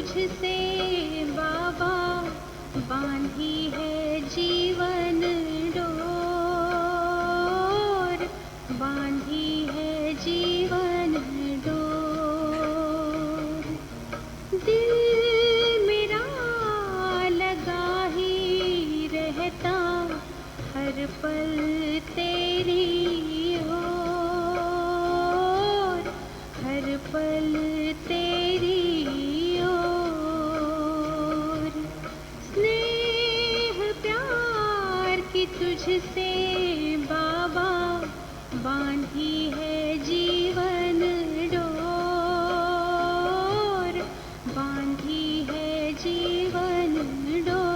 तुझसे बाबा बांधी है जीवन डोर, बांधी है जीवन डोर। दिल मेरा लगा ही रहता हर पल तेरी ओर, हर पल तेरी ओर। स्नेह प्यार की तुझसे बाबा बांधी है जीवन डोर, बांधी है जीवन डोर।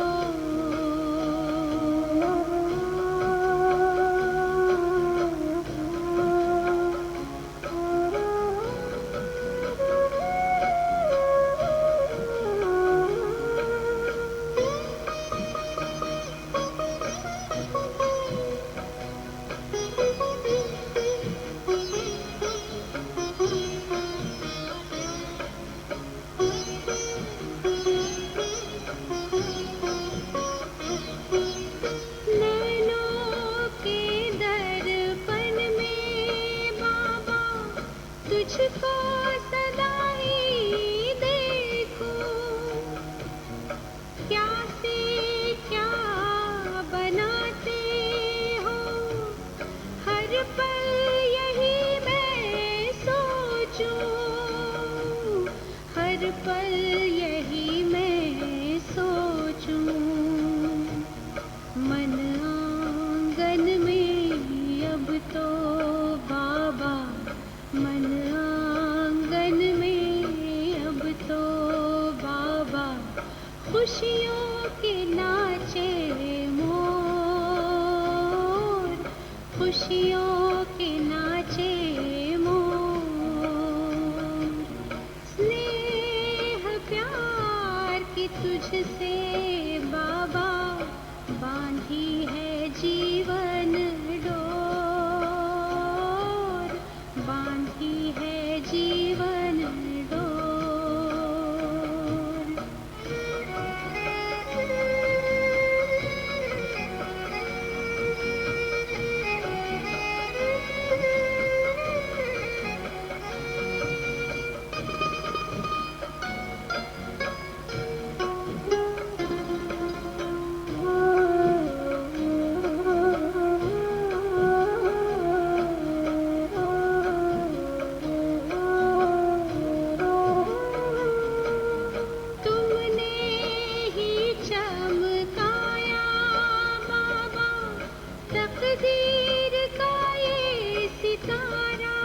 तुझको सदा ही देखूं, क्या से क्या बनाते हो, हर पल यही मैं सोचूं, हर पल यही मैं सोचूं। मन आंगन में अब तो बाबा, मन आंगन में अब तो बाबा, खुशियों के नाचे मोर, खुशियों के नाचे मोर। स्नेह प्यार की तुझसे बाबा बांधी है जीवन डोर, बांधी है जीवन डोर। तकदीर का ये सितारा,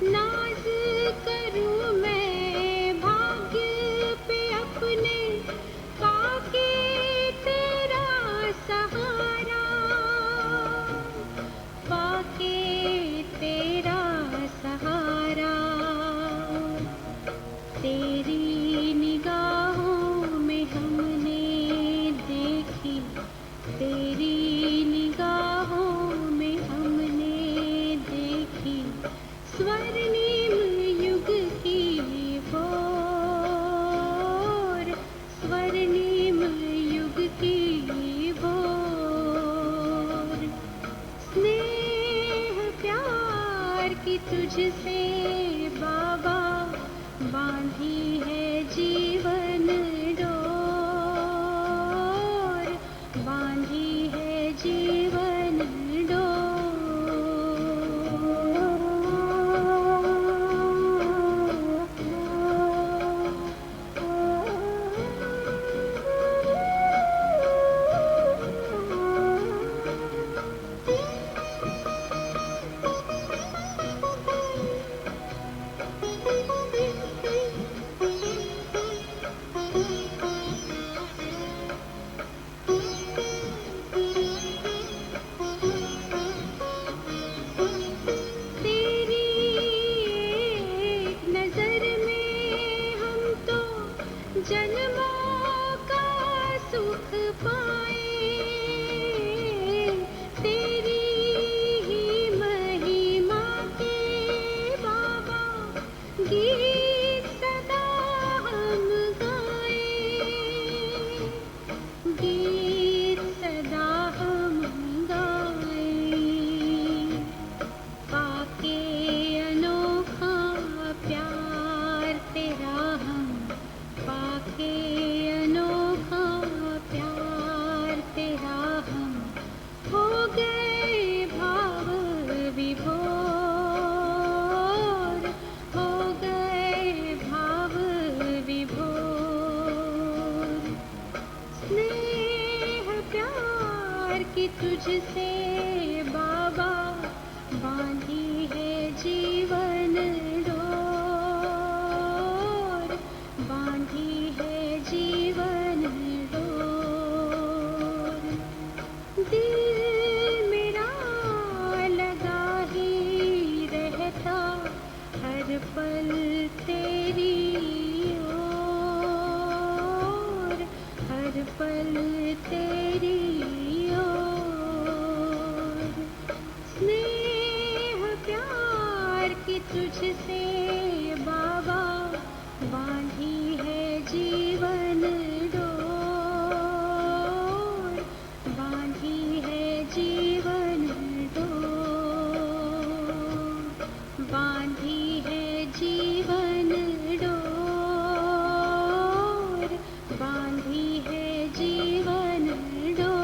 नाज करूं मैं भाग्य पे अपने, पाके तेरा सहारा, पाके तेरा सहारा। तेरी निगाहों में हमने देखी, तेरी निगाहों में हमने देखी स्वर्णिम युग की भोर, स्वर्णिम युग की भोर। स्नेह प्यार की तुझसे बाबा बांधी है जीवन डोर, बांधी है जीवन डोर। पल तेरी ओर, हर पल तेरी ओर। स्नेह प्यार की तुझसे बाबा बांधी है जीवन डोर, बांधी है जीवन डोर, बांधी है जीवन डोर, बांधी है जीवन डोर।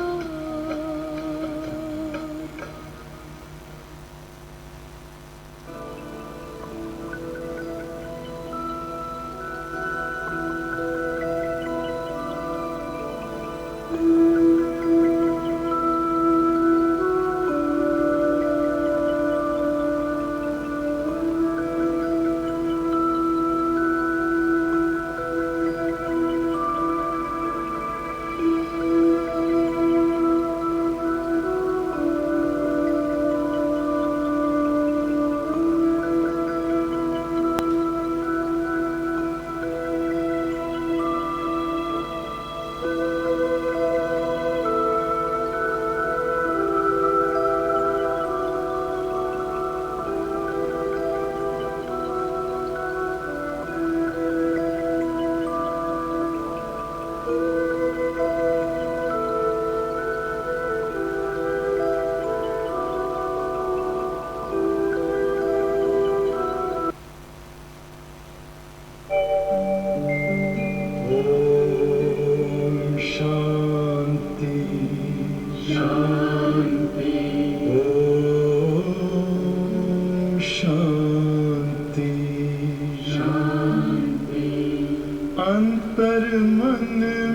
अंतर मन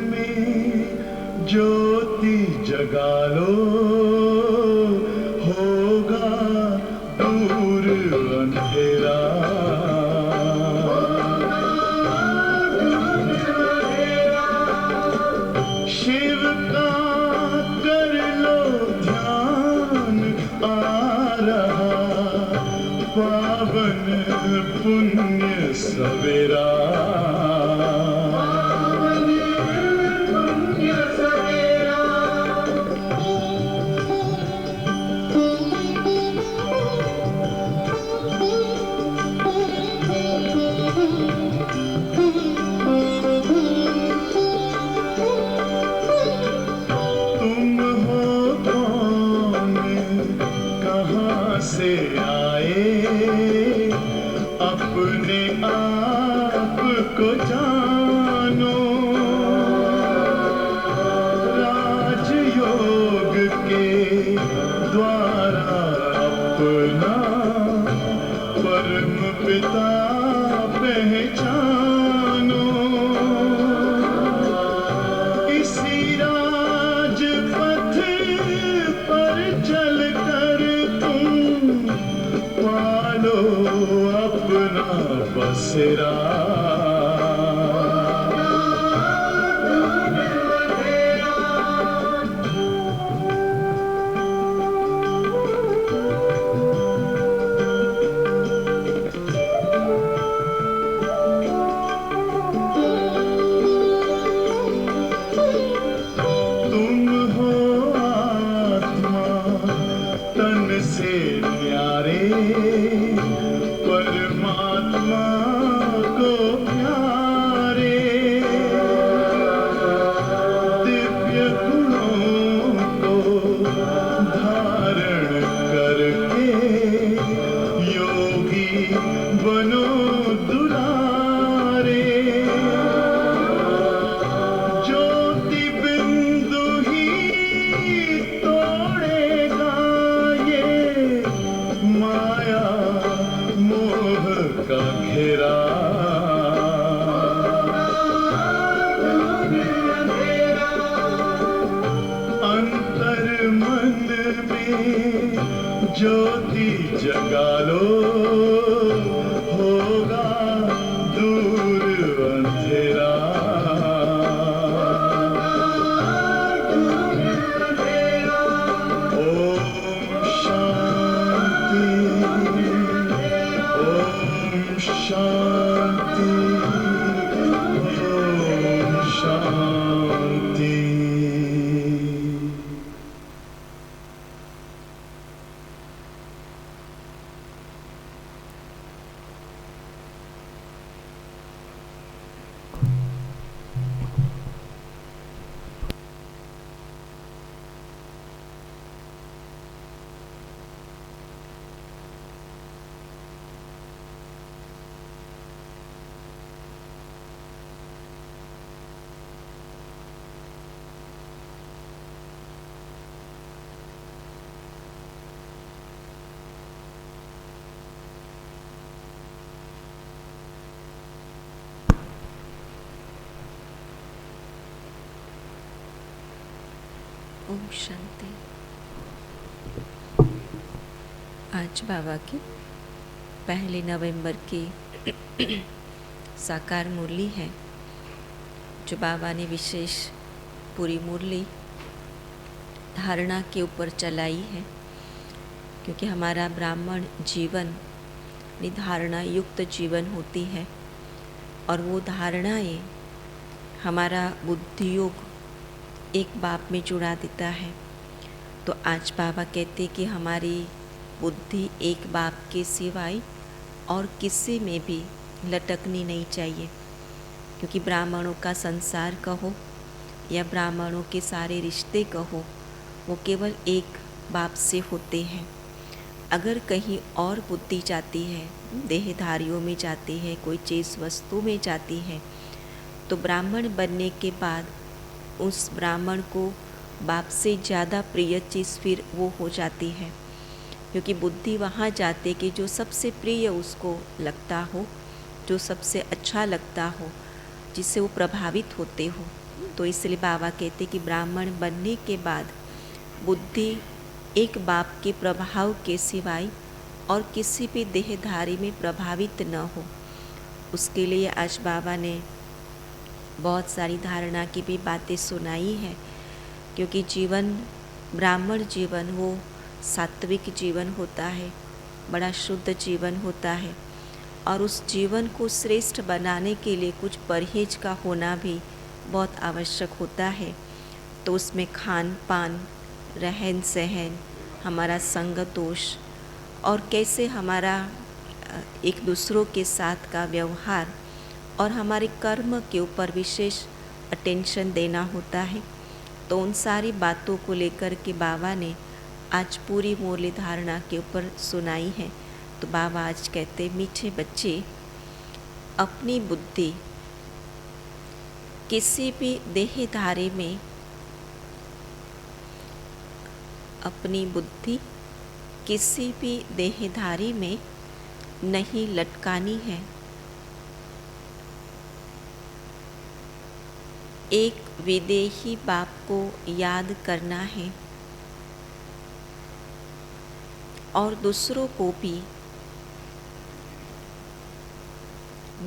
में ज्योति जगा लो, होगा दूर अंधेरा। शिव का कर लो ध्यान, आ रहा पावन पुण्य सवेरा। से आए अपने आप को जानो, राजयोग के द्वारा अपना परम पिता पहचानो। इसी राजपथ पर चलकर पालो अपना बसेरा। तुम हो आत्मा तन से न्यारे, परमात्मा को प्यारे। दिव्य गुणों को धारण करके योगी बनो दुलारे। ज्योति बिंदु ही तोड़ेगा ये माया मोह का घेरा। अंतर मन में ज्योति जगा लो, होगा दूर अंधेरा। ओम शांति, ओम ओम शांति। आज बाबा की 1 नवंबर की साकार मुरली है, जो बाबा ने विशेष पूरी मुरली धारणा के ऊपर चलाई है, क्योंकि हमारा ब्राह्मण जीवन धारणा युक्त जीवन होती है और वो धारणाएं हमारा बुद्धि योग एक बाप में जुड़ा देता है। तो आज बाबा कहते कि हमारी बुद्धि एक बाप के सिवाय और किसी में भी लटकनी नहीं चाहिए, क्योंकि ब्राह्मणों का संसार कहो या ब्राह्मणों के सारे रिश्ते कहो, वो केवल एक बाप से होते हैं। अगर कहीं और बुद्धि जाती है, देहधारियों में जाती है, कोई चीज़ वस्तु में जाती है, तो ब्राह्मण बनने के बाद उस ब्राह्मण को बाप से ज़्यादा प्रिय चीज़ फिर वो हो जाती है, क्योंकि बुद्धि वहाँ जाते कि जो सबसे प्रिय उसको लगता हो, जो सबसे अच्छा लगता हो, जिससे वो प्रभावित होते हो। तो इसलिए बाबा कहते कि ब्राह्मण बनने के बाद बुद्धि एक बाप के प्रभाव के सिवाय और किसी भी देहधारी में प्रभावित न हो। उसके लिए आज बाबा ने बहुत सारी धारणा की भी बातें सुनाई है, क्योंकि जीवन ब्राह्मण जीवन वो सात्विक जीवन होता है, बड़ा शुद्ध जीवन होता है, और उस जीवन को श्रेष्ठ बनाने के लिए कुछ परहेज का होना भी बहुत आवश्यक होता है। तो उसमें खान पान, रहन सहन, हमारा संग दोष और कैसे हमारा एक दूसरों के साथ का व्यवहार और हमारे कर्म के ऊपर विशेष अटेंशन देना होता है। तो उन सारी बातों को लेकर के बाबा ने आज पूरी मुरली धारणा के ऊपर सुनाई है। तो बाबा आज कहते, मीठे बच्चे, अपनी बुद्धि किसी भी देहधारी में, अपनी बुद्धि किसी भी देहधारी में नहीं लटकानी है। एक विदेही बाप को याद करना है और दूसरों को भी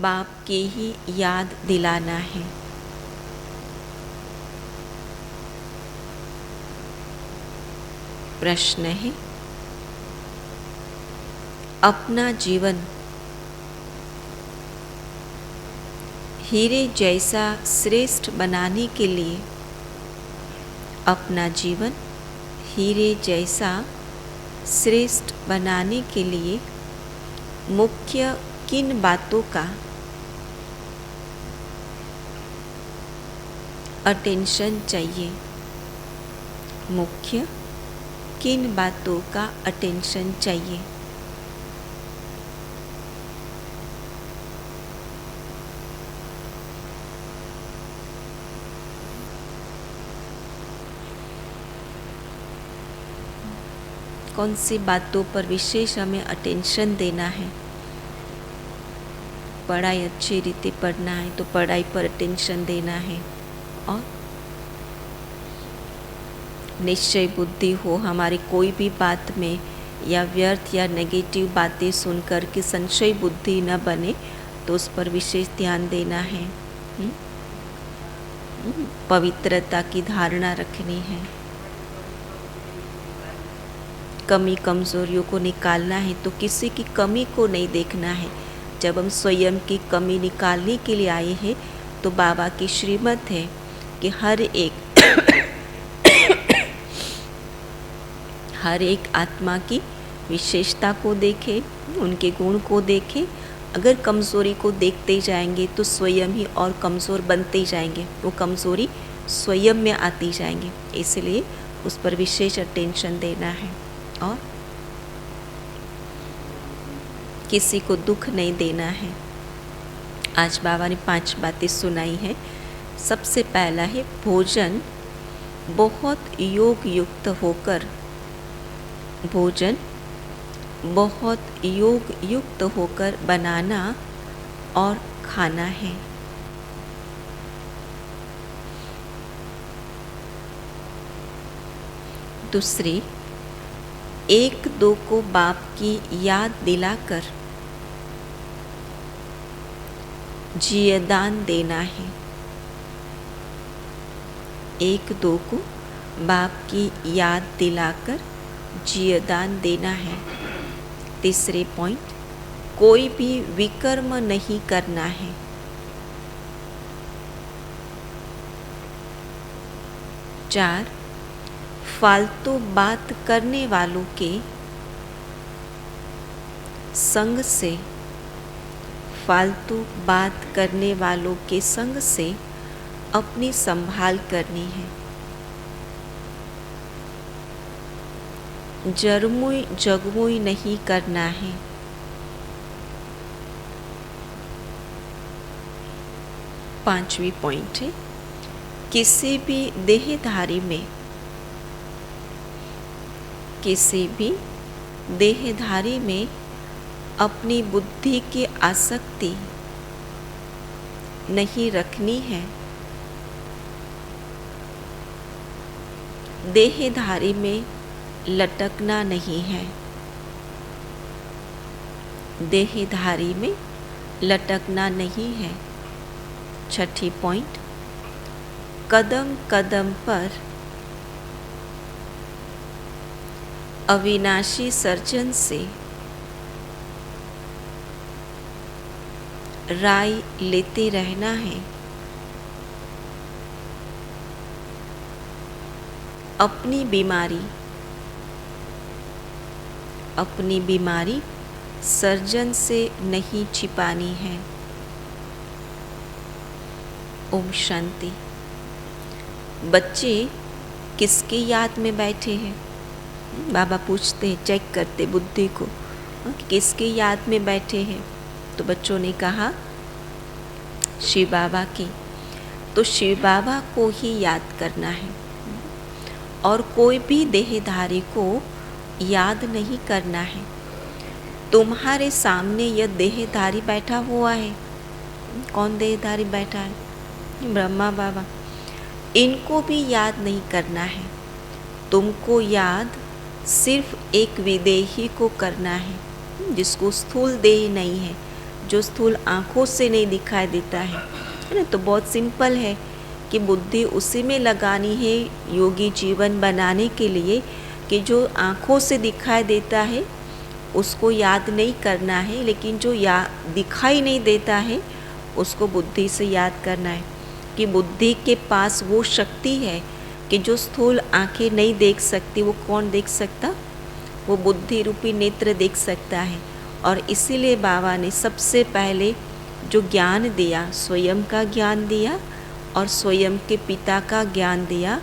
बाप की ही याद दिलाना है। प्रश्न है, अपना जीवन हीरे जैसा श्रेष्ठ बनाने के लिए, अपना जीवन हीरे जैसा श्रेष्ठ बनाने के लिए मुख्य किन बातों का अटेंशन चाहिए? मुख्य किन बातों का अटेंशन चाहिए? कौन सी बातों पर विशेष हमें अटेंशन देना है? पढ़ाई अच्छी रीति पढ़ना है तो पढ़ाई पर अटेंशन देना है, और निश्चय बुद्धि हो, हमारी कोई भी बात में या व्यर्थ या नेगेटिव बातें सुनकर के संशय बुद्धि न बने, तो उस पर विशेष ध्यान देना है। पवित्रता की धारणा रखनी है, कमी कमजोरियों को निकालना है, तो किसी की कमी को नहीं देखना है। जब हम स्वयं की कमी निकालने के लिए आए हैं, तो बाबा की श्रीमत है कि हर एक आत्मा की विशेषता को देखें, उनके गुण को देखें। अगर कमज़ोरी को देखते जाएंगे तो स्वयं ही और कमज़ोर बनते जाएंगे, वो कमज़ोरी स्वयं में आती जाएंगे। इसलिए उस पर विशेष अटेंशन देना है और किसी को दुख नहीं देना है। आज बाबा ने 5 बातें सुनाई है। सबसे पहला है, भोजन बहुत योग युक्त होकर, भोजन बहुत योग युक्त होकर बनाना और खाना है। दूसरी, एक दो को बाप की याद दिलाकर जियदान देना है। एक दो को बाप की याद दिलाकर जियदान देना है। तीसरे पॉइंट, कोई भी विकर्म नहीं करना है। चार, फालतू बात करने वालों के संग से अपनी संभाल करनी है। जरमुई जगमुई नहीं करना है। पांचवी पॉइंट है, किसी भी देहधारी में अपनी बुद्धि की आसक्ति नहीं रखनी है। देहधारी में लटकना नहीं है। देहधारी में लटकना नहीं है। छठी पॉइंट, कदम कदम पर अविनाशी सर्जन से राय लेते रहना है। अपनी बीमारी सर्जन से नहीं छिपानी है। ओम शांति। बच्चे किसकी याद में बैठे हैं? बाबा पूछते हैं, चेक करते बुद्धि को, किसकी याद में बैठे हैं? तो बच्चों ने कहा शिव बाबा की। तो शिव बाबा को ही याद करना है और कोई भी देहधारी को याद नहीं करना है। तुम्हारे सामने यह देहधारी बैठा हुआ है। कौन देहधारी बैठा है? ब्रह्मा बाबा। इनको भी याद नहीं करना है। तुमको याद सिर्फ एक विदेही को करना है, जिसको स्थूल देह नहीं है, जो स्थूल आँखों से नहीं दिखाई देता है ना। तो बहुत सिंपल है कि बुद्धि उसी में लगानी है योगी जीवन बनाने के लिए कि जो आँखों से दिखाई देता है उसको याद नहीं करना है, लेकिन जो दिखाई नहीं देता है उसको बुद्धि से याद करना है। कि बुद्धि के पास वो शक्ति है कि जो स्थूल आँखें नहीं देख सकती, वो कौन देख सकता? वो बुद्धि रूपी नेत्र देख सकता है। और इसीलिए बाबा ने सबसे पहले जो ज्ञान दिया, स्वयं का ज्ञान दिया और स्वयं के पिता का ज्ञान दिया।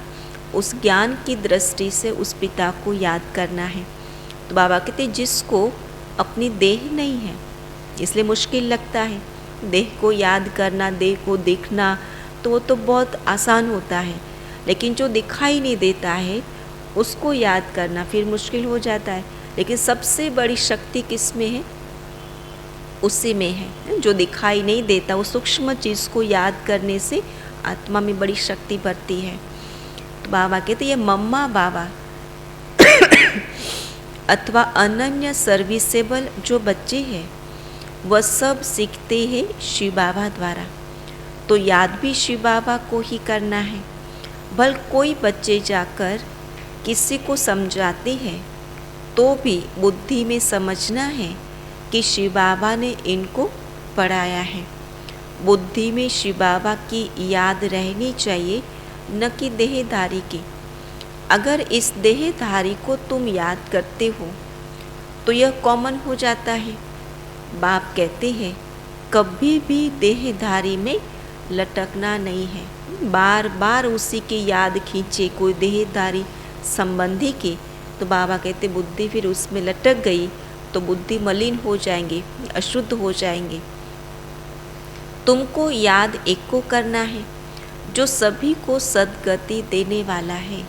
उस ज्ञान की दृष्टि से उस पिता को याद करना है। तो बाबा कहते जिसको अपनी देह नहीं है, इसलिए मुश्किल लगता है देह को याद करना, देह को देखना, तो वो तो बहुत आसान होता है, लेकिन जो दिखाई नहीं देता है उसको याद करना फिर मुश्किल हो जाता है। लेकिन सबसे बड़ी शक्ति किस में है? उसी में है जो दिखाई नहीं देता। वो सूक्ष्म चीज़ को याद करने से आत्मा में बड़ी शक्ति बढ़ती है। तो बाबा कहते ये मम्मा बाबा अथवा अनन्य सर्विसेबल जो बच्चे हैं वह सब सीखते हैं शिव बाबा द्वारा। तो याद भी शिव बाबा को ही करना है। भल कोई बच्चे जाकर किसी को समझाते हैं तो भी बुद्धि में समझना है कि शिव बाबा ने इनको पढ़ाया है। बुद्धि में शिव बाबा की याद रहनी चाहिए, न कि देहधारी की। अगर इस देहधारी को तुम याद करते हो तो यह कॉमन हो जाता है। बाप कहते हैं कभी भी देहधारी में लटकना नहीं है। बार बार उसी की याद खींचे कोई देहधारी संबंधी की, तो बाबा कहते बुद्धि फिर उसमें लटक गई तो बुद्धि मलिन हो जाएंगे, अशुद्ध हो जाएंगे। तुमको याद एक को करना है जो सभी को सद्गति देने वाला है।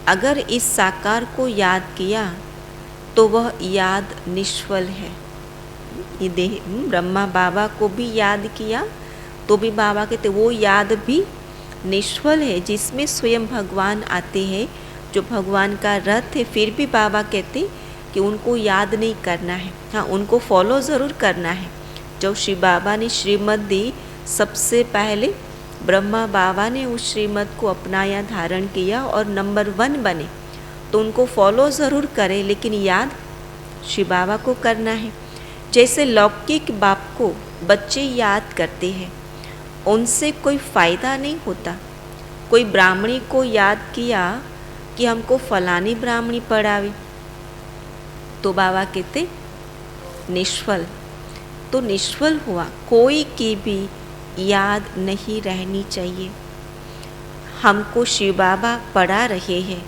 अगर इस साकार को याद किया तो वह याद निष्फल है। ये देह ब्रह्मा बाबा को भी याद किया तो भी बाबा कहते वो याद भी निष्फल है। जिसमें स्वयं भगवान आते हैं जो भगवान का रथ है, फिर भी बाबा कहते कि उनको याद नहीं करना है, हाँ उनको फॉलो ज़रूर करना है। जब शिव बाबा ने श्रीमत दी, सबसे पहले ब्रह्मा बाबा ने उस श्रीमत को अपनाया, धारण किया और नंबर 1 बने, तो उनको फॉलो ज़रूर करें, लेकिन याद शिव बाबा को करना है। जैसे लौकिक बाप को बच्चे याद करते हैं, उनसे कोई फ़ायदा नहीं होता। कोई ब्राह्मणी को याद किया कि हमको फलानी ब्राह्मणी पढ़ावे, तो बाबा कहते निष्फल, तो निष्फल हुआ। कोई की भी याद नहीं रहनी चाहिए। हमको शिव बाबा पढ़ा रहे हैं,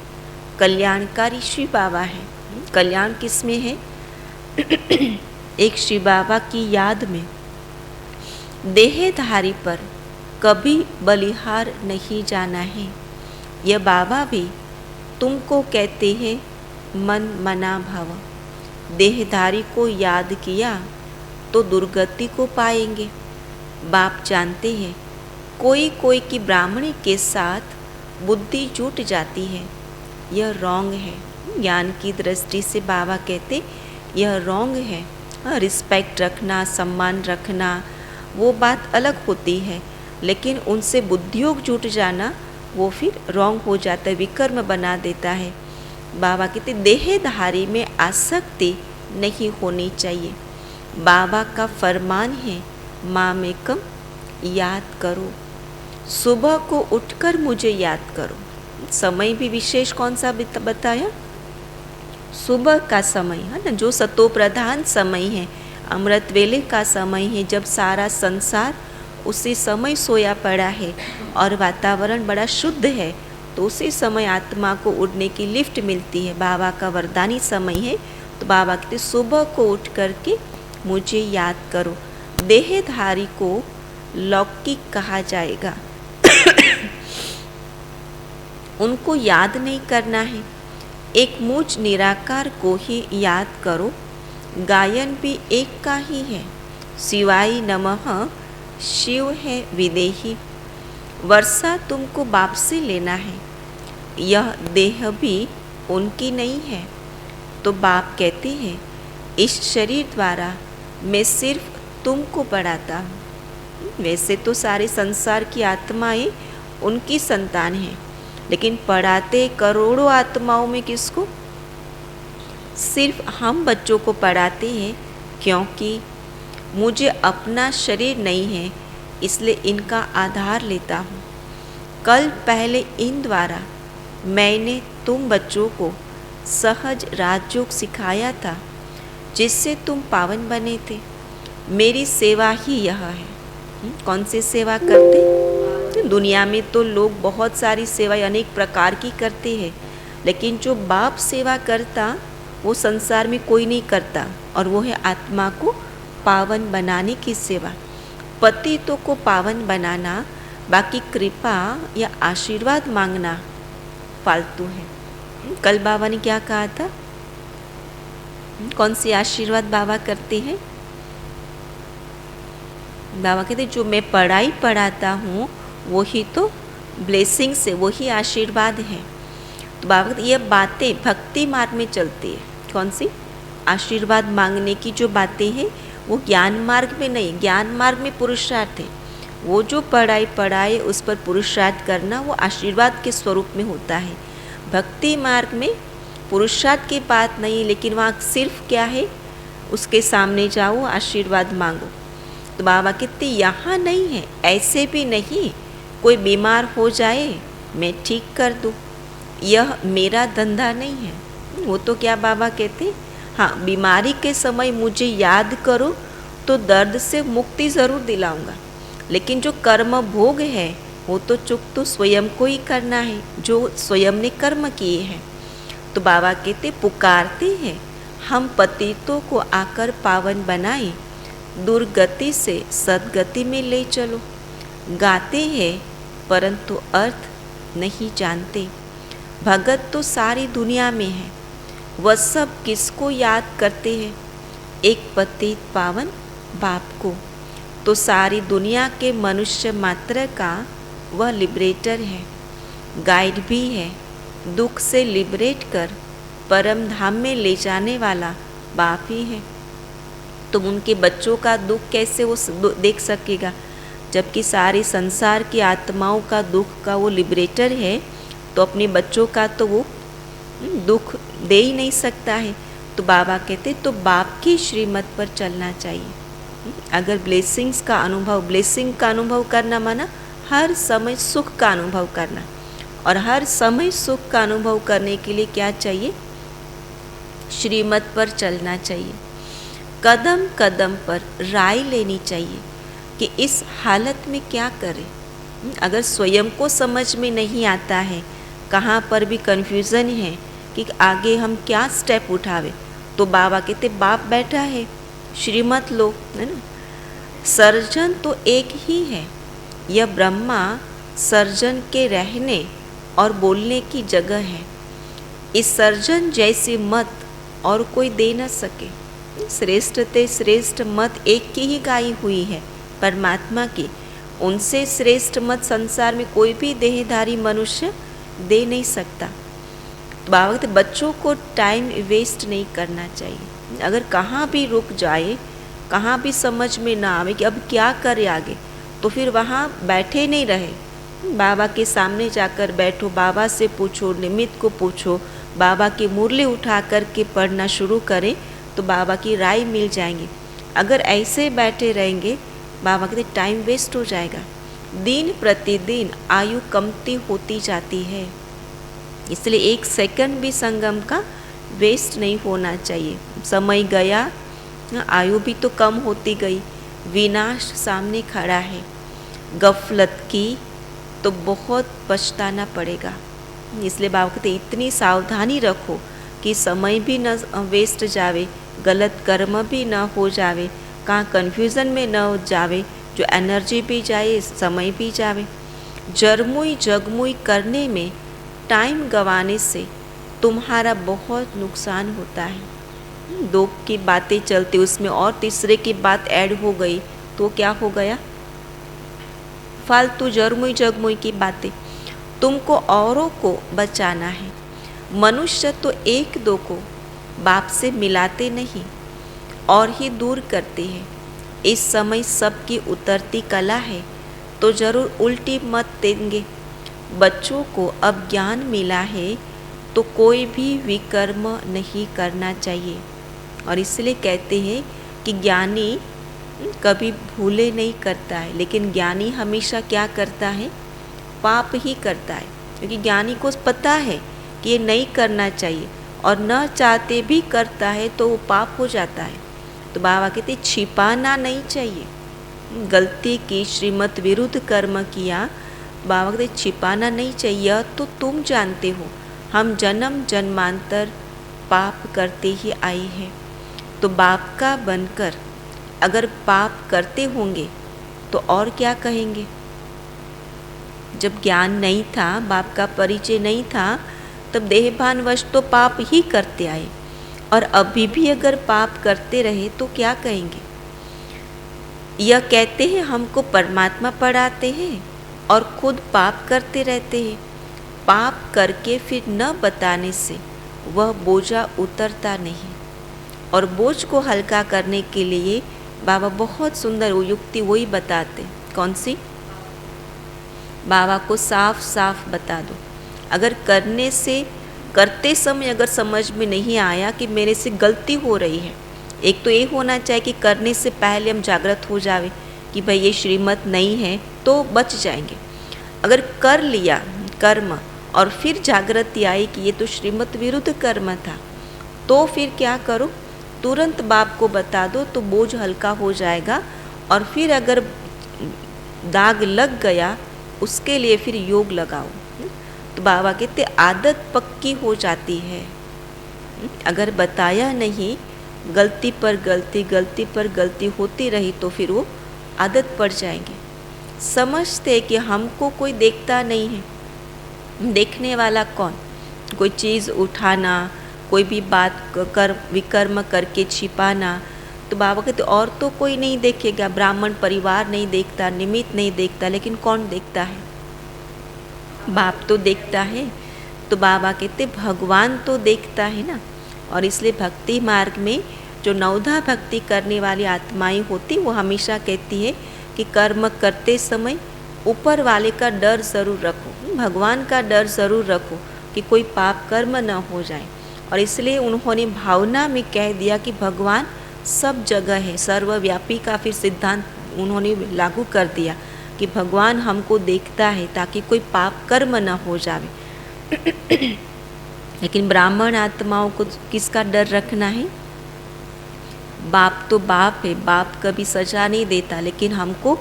कल्याणकारी शिव बाबा है। कल्याण किस में है? एक शिव बाबा की याद में। देहधारी पर कभी बलिहार नहीं जाना है। यह बाबा भी तुमको कहते हैं मन मना भव। देहधारी को याद किया तो दुर्गति को पाएंगे। बाप जानते हैं कोई कोई की ब्राह्मणी के साथ बुद्धि जुट जाती है, यह रॉन्ग है। ज्ञान की दृष्टि से बाबा कहते यह रॉन्ग है। रिस्पेक्ट रखना, सम्मान रखना वो बात अलग होती है, लेकिन उनसे बुद्धियोग जुट जाना वो फिर रॉन्ग हो जाता है, विकर्म बना देता है। बाबा कहते देहधारी में आसक्ति नहीं होनी चाहिए। बाबा का फरमान है मामेकम याद करो, सुबह को उठकर मुझे याद करो। समय भी विशेष कौन सा बताया? सुबह का समय है ना, जो सतो प्रधान समय है, अमृत वेले का समय है, जब सारा संसार उसी समय सोया पड़ा है और वातावरण बड़ा शुद्ध है, तो उसी समय आत्मा को उड़ने की लिफ्ट मिलती है। बाबा का वरदानी समय है, तो बाबा कहते सुबह को उठ करके मुझे याद करो। देहधारी को लौकिक कहा जाएगा। उनको याद नहीं करना है। एक मुझ निराकार को ही याद करो। गायन भी एक का ही है। शिवाय नमः शिव है विदेही। वर्षा तुमको बाप से लेना है, यह देह भी उनकी नहीं है। तो बाप कहते हैं इस शरीर द्वारा मैं सिर्फ तुमको पढ़ाता हूँ। वैसे तो सारे संसार की आत्माएं उनकी संतान हैं, लेकिन पढ़ाते करोड़ों आत्माओं में किसको? सिर्फ हम बच्चों को पढ़ाते हैं, क्योंकि मुझे अपना शरीर नहीं है, इसलिए इनका आधार लेता हूँ। कल पहले इन द्वारा मैंने तुम बच्चों को सहज राजयोग सिखाया था, जिससे तुम पावन बने थे। मेरी सेवा ही यह है। कौन सी सेवा करते? दुनिया में तो लोग बहुत सारी सेवाएं अनेक प्रकार की करते हैं, लेकिन जो बाप सेवा करता वो संसार में कोई नहीं करता, और वो है आत्मा को पावन बनाने की सेवा। पतितों को पावन बनाना, बाकी कृपा या आशीर्वाद मांगना फालतू है। कल बाबा ने क्या कहा था? कौन सी आशीर्वाद बाबा करते हैं? बाबा कहते जो मैं पढ़ाई पढ़ाता हूँ वही तो ब्लेसिंग से, वही आशीर्वाद है। तो बाबा कहते ये बातें भक्ति मार्ग में चलती है। कौन सी? आशीर्वाद मांगने की जो बातें हैं वो ज्ञान मार्ग में नहीं, ज्ञान मार्ग में पुरुषार्थ है। वो जो पढ़ाई पढ़ाए उस पर पुरुषार्थ करना वो आशीर्वाद के स्वरूप में होता है। भक्ति मार्ग में पुरुषार्थ की बात नहीं, लेकिन वहाँ सिर्फ क्या है, उसके सामने जाओ आशीर्वाद मांगो। तो बाबा कहते यहाँ नहीं है, ऐसे भी नहीं कोई बीमार हो जाए मैं ठीक कर दूँ, यह मेरा धंधा नहीं है। वो तो क्या बाबा कहते, हाँ बीमारी के समय मुझे याद करो तो दर्द से मुक्ति ज़रूर दिलाऊंगा, लेकिन जो कर्म भोग है वो तो चुप तो स्वयं को ही करना है, जो स्वयं ने कर्म किए हैं। तो बाबा कहते पुकारते हैं हम पतितों को आकर पावन बनाए, दुर्गति से सद्गति में ले चलो। गाते हैं परंतु अर्थ नहीं जानते। भगत तो सारी दुनिया में है, वह सब किसको याद करते हैं? एक पतित पावन बाप को। तो सारी दुनिया के मनुष्य मात्र का वह लिबरेटर है, गाइड भी है, दुख से लिबरेट कर परम धाम में ले जाने वाला बाप ही है। तो उनके बच्चों का दुख कैसे वो देख सकेगा, जबकि सारे संसार की आत्माओं का दुख का वो लिबरेटर है, तो अपने बच्चों का तो वो दुख दे ही नहीं सकता है। तो बाबा कहते तो बाप की श्रीमत पर चलना चाहिए। अगर ब्लेसिंग का अनुभव करना माना हर समय सुख का अनुभव करना, और हर समय सुख का अनुभव करने के लिए क्या चाहिए, श्रीमत पर चलना चाहिए। कदम कदम पर राय लेनी चाहिए कि इस हालत में क्या करें। अगर स्वयं को समझ में नहीं आता है, कहाँ पर भी कन्फ्यूज़न है कि आगे हम क्या स्टेप उठावे, तो बाबा कहते बाप बैठा है, श्रीमत लो, है ना। सर्जन तो एक ही है, यह ब्रह्मा सर्जन के रहने और बोलने की जगह है। इस सर्जन जैसी मत और कोई दे न सके। श्रेष्ठ ते श्रेष्ठ मत एक की ही गाई हुई है, परमात्मा की। उनसे श्रेष्ठ मत संसार में कोई भी देहधारी मनुष्य दे नहीं सकता। बाबा कहते बच्चों को टाइम वेस्ट नहीं करना चाहिए। अगर कहाँ भी रुक जाए, कहाँ भी समझ में ना आवे कि अब क्या करे आगे, तो फिर वहाँ बैठे नहीं रहे। बाबा के सामने जाकर बैठो, बाबा से पूछो, निमित्त को पूछो, बाबा की मुरली उठा कर के पढ़ना शुरू करें तो बाबा की राय मिल जाएंगी। अगर ऐसे बैठे रहेंगे, बाबा कहते टाइम वेस्ट हो जाएगा। दिन प्रतिदिन आयु कमती होती जाती है, इसलिए एक सेकंड भी संगम का वेस्ट नहीं होना चाहिए। समय गया, आयु भी तो कम होती गई, विनाश सामने खड़ा है। गफलत की तो बहुत पछताना पड़ेगा। इसलिए बाबा कहते इतनी सावधानी रखो कि समय भी न वेस्ट जावे, गलत कर्म भी न हो जावे, कहाँ कन्फ्यूज़न में न जावे, जो एनर्जी भी जाए, समय भी जावे। जरमुई जगमुई करने में टाइम गंवाने से तुम्हारा बहुत नुकसान होता है। दो की बातें चलती, उसमें और तीसरे की बात ऐड हो गई तो क्या हो गया, फालतू जरमुई जगमुई की बातें। तुमको औरों को बचाना है। मनुष्य तो एक दो को बाप से मिलाते नहीं और ही दूर करते हैं। इस समय सबकी उतरती कला है, तो जरूर उल्टी मत देंगे। बच्चों को अब ज्ञान मिला है तो कोई भी विकर्म नहीं करना चाहिए। और इसलिए कहते हैं कि ज्ञानी कभी भूले नहीं करता है, लेकिन ज्ञानी हमेशा क्या करता है, पाप ही करता है। क्योंकि ज्ञानी को पता है कि ये नहीं करना चाहिए और न चाहते भी करता है तो वो पाप हो जाता है। तो बाबा कहते छिपाना नहीं चाहिए। गलती की, श्रीमत विरुद्ध कर्म किया, बाबा कहते छिपाना नहीं चाहिए। तो तुम जानते हो हम जन्म जन्मांतर पाप करते ही आए हैं। तो बाप का बनकर अगर पाप करते होंगे तो और क्या कहेंगे। जब ज्ञान नहीं था, बाप का परिचय नहीं था, तब देहभानवश तो पाप ही करते आए, और अभी भी अगर पाप करते रहे तो क्या कहेंगे। यह कहते हैं हमको परमात्मा पढ़ाते हैं और खुद पाप करते रहते हैं। पाप करके फिर न बताने से वह बोझा उतरता नहीं। और बोझ को हल्का करने के लिए बाबा बहुत सुंदर युक्ति वही बताते। कौन सी? बाबा को साफ साफ बता दो। अगर करते समय अगर समझ में नहीं आया कि मेरे से गलती हो रही है, एक तो ये होना चाहिए कि करने से पहले हम जागृत हो जावे कि भाई ये श्रीमत नहीं है, तो बच जाएंगे। अगर कर लिया कर्म और फिर जागृति आई कि ये तो श्रीमत विरुद्ध कर्म था, तो फिर क्या करो, तुरंत बाप को बता दो तो बोझ हल्का हो जाएगा। और फिर अगर दाग लग गया उसके लिए फिर योग लगाओ। तो बाबा कहते आदत पक्की हो जाती है। अगर बताया नहीं, गलती पर गलती होती रही तो फिर वो आदत पड़ जाएंगे। समझते कि हमको कोई देखता नहीं है। देखने वाला कौन? कोई चीज़ उठाना, कोई भी बात कर विकर्म करके छिपाना। तो बाबा कहते और तो कोई नहीं देखेगा। ब्राह्मण परिवार नहीं देखता, निमित्त नहीं देखता, लेकिन कौन देखता है? बाप तो देखता है। तो बाबा कहते भगवान तो देखता है ना। और इसलिए भक्ति मार्ग में जो नवधा भक्ति करने वाली आत्माएं होती वो हमेशा कहती है कि कर्म करते समय ऊपर वाले का डर ज़रूर रखो, भगवान का डर ज़रूर रखो कि कोई पाप कर्म न हो जाए। और इसलिए उन्होंने भावना में कह दिया कि भगवान सब जगह है, सर्वव्यापी का फिर सिद्धांत उन्होंने लागू कर दिया कि भगवान हमको देखता है ताकि कोई पाप कर्म न हो जाए। लेकिन ब्राह्मण आत्माओं को किसका डर रखना है? बाप तो बाप है, बाप कभी सजा नहीं देता, लेकिन हमको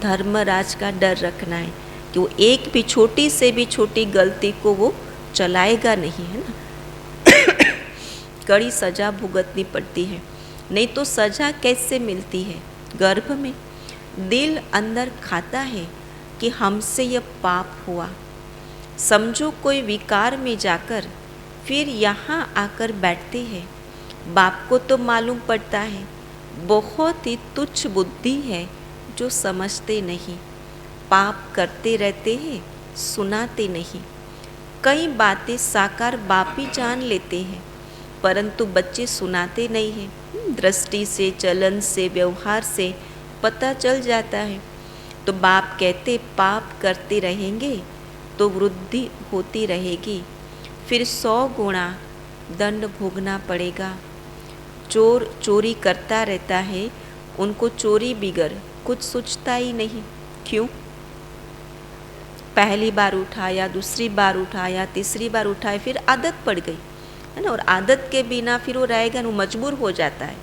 धर्मराज का डर रखना है कि वो एक भी छोटी से भी छोटी गलती को वो चलाएगा नहीं, है ना। कड़ी सजा भुगतनी पड़ती है, नहीं तो सजा कैसे मिलती है? गर्भ में दिल अंदर खाता है कि हमसे यह पाप हुआ। समझो कोई विकार में जाकर फिर यहाँ आकर बैठते हैं। बाप को तो मालूम पड़ता है, बहुत ही तुच्छ बुद्धि है जो समझते नहीं, पाप करते रहते हैं, सुनाते नहीं। कई बातें साकार बाप ही जान लेते हैं, परंतु बच्चे सुनाते नहीं हैं। दृष्टि से, चलन से, व्यवहार से पता चल जाता है। तो बाप कहते पाप करते रहेंगे तो वृद्धि होती रहेगी, फिर 100 गुणा दंड भोगना पड़ेगा। चोर चोरी करता रहता है, उनको चोरी बिगर कुछ सोचता ही नहीं। क्यों? पहली बार उठाया, दूसरी बार उठाया, तीसरी बार उठाया, फिर आदत पड़ गई, है ना। और आदत के बिना फिर वो रहेगा, वो मजबूर हो जाता है।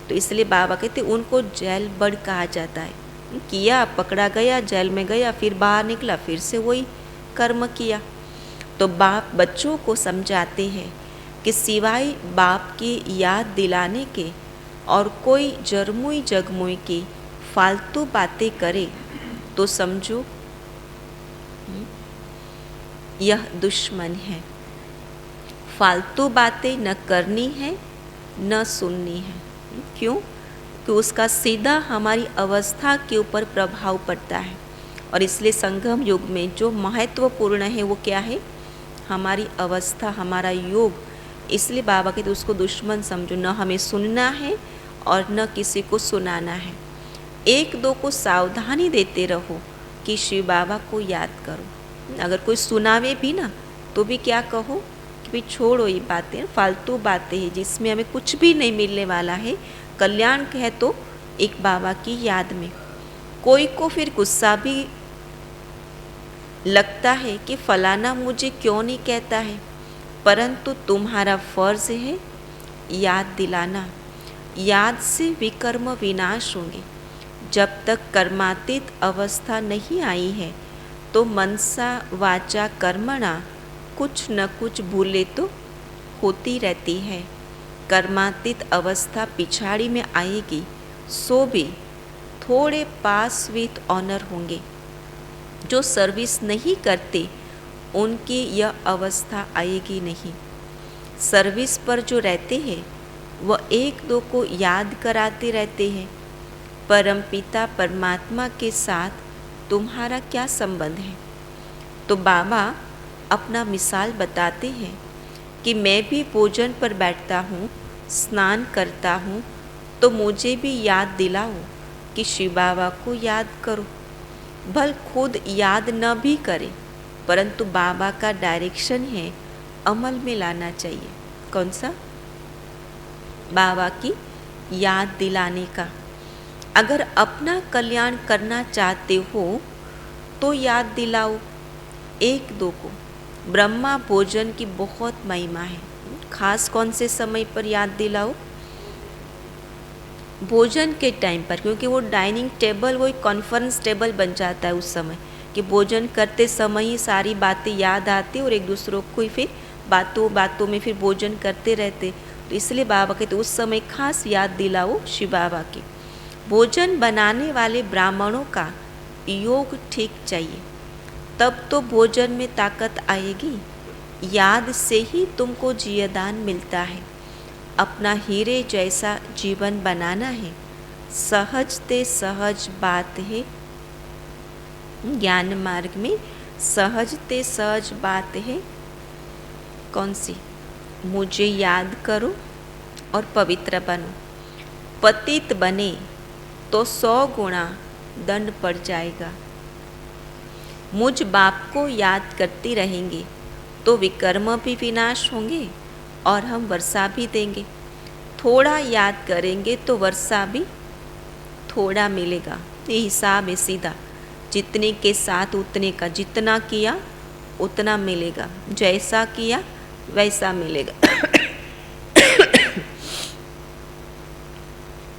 तो इसलिए बाबा कहते उनको जेल बर्ड कहा जाता है। किया, पकड़ा गया, जेल में गया, फिर बाहर निकला, फिर से वही कर्म किया। तो बाप बच्चों को समझाते हैं कि सिवाय बाप की याद दिलाने के और कोई जरमुई जगमुई की फालतू बातें करे तो समझो यह दुश्मन है। फालतू बातें न करनी है न सुननी है। क्यों? कि उसका सीधा हमारी अवस्था के ऊपर प्रभाव पड़ता है। और इसलिए संगम युग में जो महत्वपूर्ण है वो क्या है? हमारी अवस्था, हमारा योग। इसलिए बाबा कहते उसको दुश्मन समझो, न हमें सुनना है और न किसी को सुनाना है। एक दो को सावधानी देते रहो कि शिव बाबा को याद करो। अगर कोई सुनावे भी ना तो भी क्या कहो कि भाई छोड़ो, ये बातें फालतू बातें हैं जिसमें हमें कुछ भी नहीं मिलने वाला है। कल्याण है तो एक बाबा की याद में। कोई को फिर गुस्सा भी लगता है कि फलाना मुझे क्यों नहीं कहता है, परंतु तुम्हारा फर्ज है याद दिलाना। याद से विकर्म विनाश होंगे। जब तक कर्मातीत अवस्था नहीं आई है तो मनसा वाचा कर्मणा कुछ न कुछ भूले तो होती रहती है। कर्मातीत अवस्था पिछाड़ी में आएगी, सो भी थोड़े पास विथ ऑनर होंगे। जो सर्विस नहीं करते उनकी यह अवस्था आएगी नहीं। सर्विस पर जो रहते हैं वह एक दो को याद कराते रहते हैं। परमपिता परमात्मा के साथ तुम्हारा क्या संबंध है? तो बाबा अपना मिसाल बताते हैं कि मैं भी भोजन पर बैठता हूँ, स्नान करता हूँ, तो मुझे भी याद दिलाओ कि शिव बाबा को याद करो। भल खुद याद न भी करे, परंतु बाबा का डायरेक्शन है, अमल में लाना चाहिए। कौन सा? बाबा की याद दिलाने का। अगर अपना कल्याण करना चाहते हो तो याद दिलाओ एक दो को। ब्रह्मा भोजन की बहुत महिमा है। खास कौन से समय पर याद दिलाओ? भोजन के टाइम पर, क्योंकि वो डाइनिंग टेबल वो एक कॉन्फ्रेंस टेबल बन जाता है उस समय कि भोजन करते समय ही सारी बातें याद आती और एक दूसरों को ही फिर बातों बातों में फिर भोजन करते रहते। तो इसलिए बाबा कहते उस समय खास याद दिलाओ शिव बाबा की। भोजन बनाने वाले ब्राह्मणों का योग ठीक चाहिए, तब तो भोजन में ताकत आएगी। याद से ही तुमको जीवदान मिलता है। अपना हीरे जैसा जीवन बनाना है, सहज ते सहज बात है। ज्ञान मार्ग में सहज ते सहज बात है। कौन सी? मुझे याद करो और पवित्र बनो। पतित बने तो 100 गुना दंड पड़ जाएगा। मुझ बाप को याद करती रहेंगे तो विकर्म भी विनाश होंगे और हम वर्षा भी देंगे। थोड़ा याद करेंगे तो वर्षा भी थोड़ा मिलेगा। ये हिसाब है सीधा, जितने के साथ उतने का, जितना किया उतना मिलेगा, जैसा किया वैसा मिलेगा।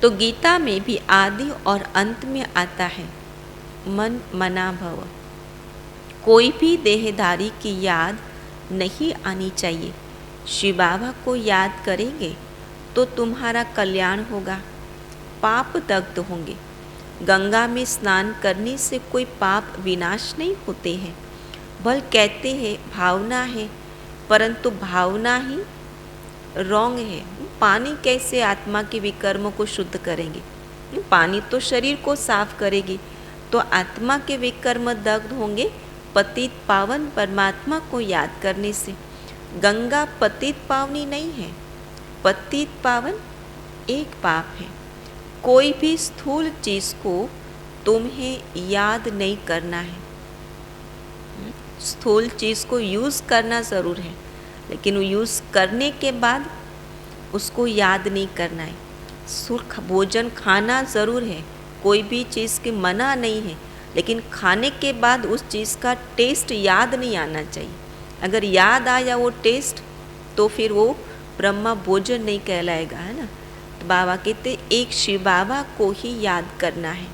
तो गीता में भी आदि और अंत में आता है मन मना भव। कोई भी देहधारी की याद नहीं आनी चाहिए। शिव बाबा को याद करेंगे तो तुम्हारा कल्याण होगा, पाप दग्ध होंगे। गंगा में स्नान करने से कोई पाप विनाश नहीं होते हैं। बल कहते हैं भावना है, परंतु भावना ही रॉन्ग है। पानी कैसे आत्मा के विकर्म को शुद्ध करेंगे? पानी तो शरीर को साफ करेगी, तो आत्मा के विकर्म दग्ध होंगे पतित पावन परमात्मा को याद करने से। गंगा पतित पावनी नहीं है, पतित पावन एक पाप है। कोई भी स्थूल चीज को तुम्हें याद नहीं करना है। स्थूल चीज को यूज करना जरूर है, लेकिन वो यूज करने के बाद उसको याद नहीं करना है। सुख भोजन खाना ज़रूर है, कोई भी चीज़ की मना नहीं है, लेकिन खाने के बाद उस चीज़ का टेस्ट याद नहीं आना चाहिए। अगर याद आया वो टेस्ट तो फिर वो ब्रह्मा भोजन नहीं कहलाएगा, है ना। तो बाबा कहते एक शिव बाबा को ही याद करना है।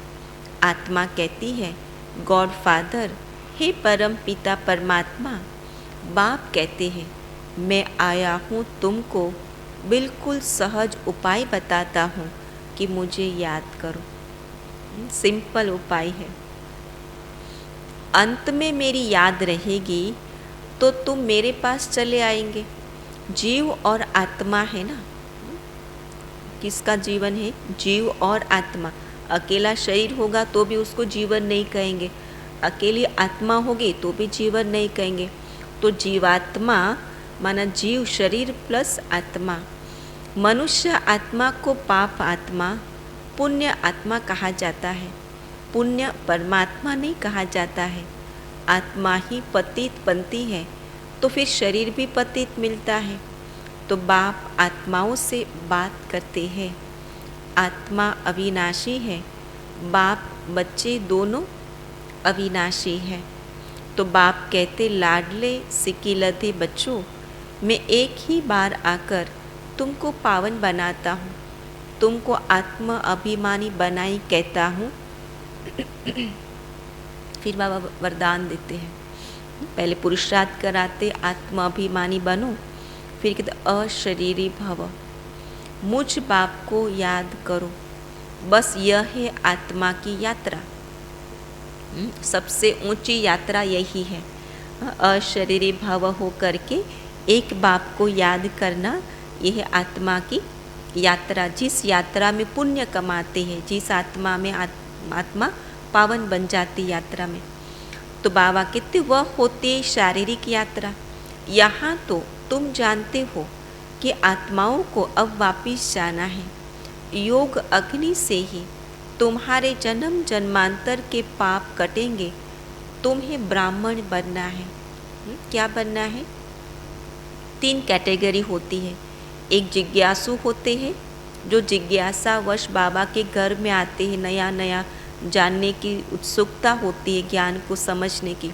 आत्मा कहती है गॉड फादर, हे परम पिता परमात्मा। बाप कहते हैं मैं आया हूँ तुमको बिल्कुल सहज उपाय बताता हूँ कि मुझे याद करो। सिंपल उपाय है। अंत में मेरी याद रहेगी तो तुम मेरे पास चले आएंगे। जीव और आत्मा है ना, किसका जीवन है? जीव और आत्मा। अकेला शरीर होगा तो भी उसको जीवन नहीं कहेंगे, अकेली आत्मा होगी तो भी जीवन नहीं कहेंगे। तो जीवात्मा माना जीव शरीर प्लस आत्मा। मनुष्य आत्मा को पाप आत्मा, पुण्य आत्मा कहा जाता है। पुण्य परमात्मा नहीं कहा जाता है। आत्मा ही पतित बनती है तो फिर शरीर भी पतित मिलता है। तो बाप आत्माओं से बात करते हैं। आत्मा अविनाशी है, बाप बच्चे दोनों अविनाशी है। तो बाप कहते लाडले सिकिलधे बच्चों, मैं एक ही बार आकर तुमको पावन बनाता हूँ, तुमको आत्म अभिमानी बनाई कहता हूँ। फिर बाबा वरदान देते हैं। पहले पुरुषार्थ कराते आत्म अभिमानी बनो, फिर कहते अशरीरी भव। मुझ बाप को याद करो, बस यह है आत्मा की यात्रा। सबसे ऊंची यात्रा यही है, अशरीरी भव हो करके एक बाप को याद करना। यह आत्मा की यात्रा, जिस यात्रा में पुण्य कमाते हैं, जिस आत्मा में आत्मा पावन बन जाती यात्रा में। तो बाबा कहते वह होती शारीरिक यात्रा। यहाँ तो तुम जानते हो कि आत्माओं को अब वापिस जाना है। योग अग्नि से ही तुम्हारे जन्म जन्मांतर के पाप कटेंगे। तुम्हें ब्राह्मण बनना है। क्या बनना है? 3 कैटेगरी होती है। एक जिज्ञासु होते हैं, जो जिज्ञासावश बाबा के घर में आते हैं, नया नया जानने की उत्सुकता होती है, ज्ञान को समझने की।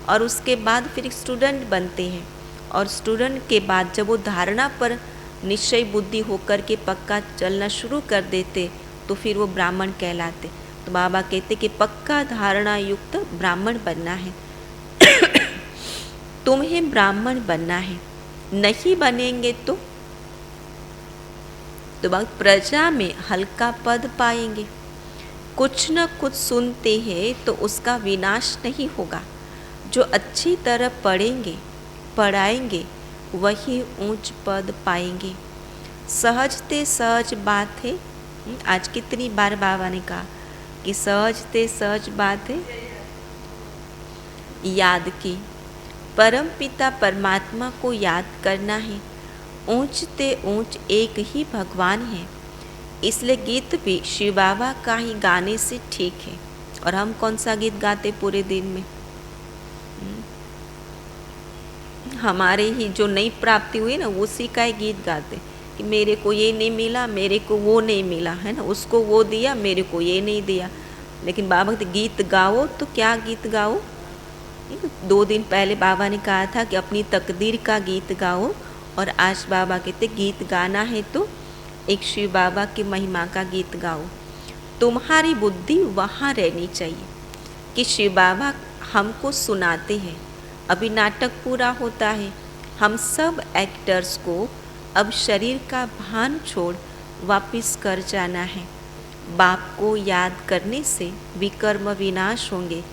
और उसके बाद फिर स्टूडेंट बनते हैं, और स्टूडेंट के बाद जब वो धारणा पर निश्चय बुद्धि होकर के पक्का चलना शुरू कर देते तो फिर वो ब्राह्मण कहलाते। तो बाबा कहते कि पक्का धारणा युक्त ब्राह्मण बनना है। तुम्हें ब्राह्मण बनना है, नहीं बनेंगे तो प्रजा में हल्का पद पाएंगे। कुछ न कुछ सुनते हैं तो उसका विनाश नहीं होगा। जो अच्छी तरह पढ़ेंगे पढ़ाएंगे वही ऊंच पद पाएंगे। सहजते सहज बात है। आज कितनी बार बाबा ने कहा कि सहजते सहज बात है, याद की। परम पिता परमात्मा को याद करना है। ऊंचते ऊंच एक ही भगवान है, इसलिए गीत भी शिव बाबा का ही गाने से ठीक है। और हम कौन सा गीत गाते पूरे दिन में? हमारे ही जो नई प्राप्ति हुई ना, उसी का ही गीत गाते कि मेरे को ये नहीं मिला, मेरे को वो नहीं मिला, है ना, उसको वो दिया, मेरे को ये नहीं दिया। लेकिन बाबा कहते गीत गाओ, तो क्या गीत गाओ? 2 दिन पहले बाबा ने कहा था कि अपनी तकदीर का गीत गाओ, और आज बाबा कहते गीत गाना है तो एक शिव बाबा की महिमा का गीत गाओ। तुम्हारी बुद्धि वहाँ रहनी चाहिए कि शिव बाबा हमको सुनाते हैं। अभी नाटक पूरा होता है, हम सब एक्टर्स को अब शरीर का भान छोड़ वापस कर जाना है। बाप को याद करने से विकर्म विनाश होंगे,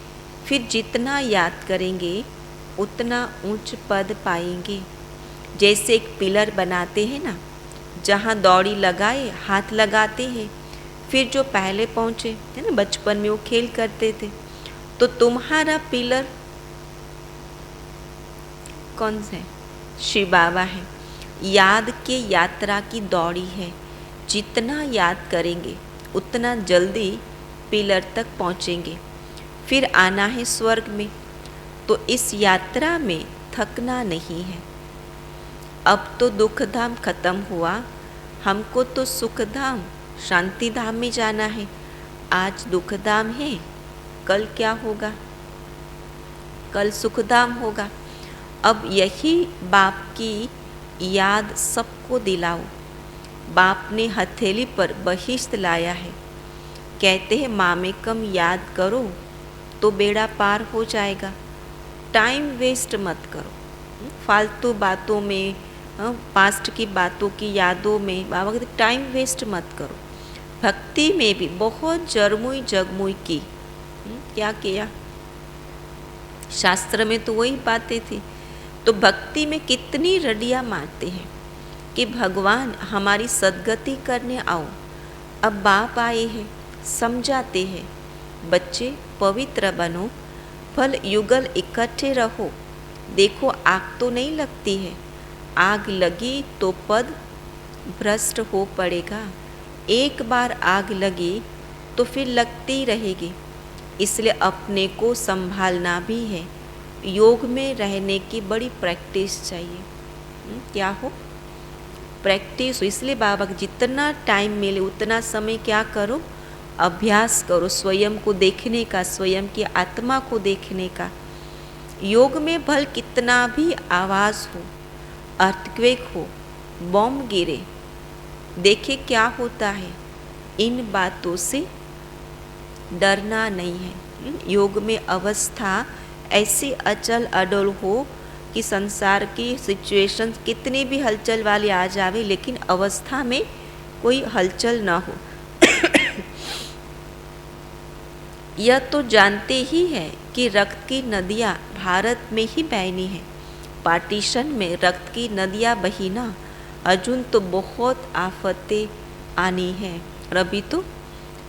फिर जितना याद करेंगे उतना ऊंच पद पाएंगे। जैसे एक पिलर बनाते हैं ना, जहाँ दौड़ी लगाए हाथ लगाते हैं, फिर जो पहले पहुँचे है ना, बचपन में वो खेल करते थे। तो तुम्हारा पिलर कौन सा है? शिव बाबा है। याद के यात्रा की दौड़ी है, जितना याद करेंगे उतना जल्दी पिलर तक पहुँचेंगे। फिर आना है स्वर्ग में, तो इस यात्रा में थकना नहीं है। अब तो दुख धाम खत्म हुआ, हमको तो सुख धाम शांति धाम में जाना है। आज दुख धाम है, कल क्या होगा? कल सुख धाम होगा। अब यही बाप की याद सबको दिलाओ। बाप ने हथेली पर बहिश्त लाया है, कहते हैं मामेकम याद करो तो बेड़ा पार हो जाएगा। टाइम वेस्ट मत करो फालतू बातों में, पास्ट की बातों की यादों में। बाबा कहते टाइम वेस्ट मत करो। भक्ति में भी बहुत जरमुई जगमुई की, क्या किया? शास्त्र में तो वही बातें थी। तो भक्ति में कितनी रडियाँ मारते हैं कि भगवान हमारी सद्गति करने आओ। अब बाप आए हैं, समझाते हैं बच्चे पवित्र बनो, फल युगल इकट्ठे रहो। देखो आग तो नहीं लगती है, आग लगी तो पद भ्रष्ट हो पड़ेगा। एक बार आग लगी तो फिर लगती रहेगी, इसलिए अपने को संभालना भी है। योग में रहने की बड़ी प्रैक्टिस चाहिए। क्या हो? प्रैक्टिस। इसलिए बाबा जितना टाइम मिले उतना समय क्या करो? अभ्यास करो स्वयं को देखने का, स्वयं की आत्मा को देखने का। योग में भल कितना भी आवाज़ हो, अर्थक्वेक हो, बॉम्ब गिरे, देखे क्या होता है। इन बातों से डरना नहीं है। योग में अवस्था ऐसी अचल अडोल हो कि संसार की सिचुएशन कितनी भी हलचल वाली आ जावे, लेकिन अवस्था में कोई हलचल ना हो। यह तो जानते ही है कि रक्त की नदियाँ भारत में ही बहनी है। पार्टीशन में रक्त की नदियाँ बही ना, अजून तो बहुत आफतें आनी है। और अभी तो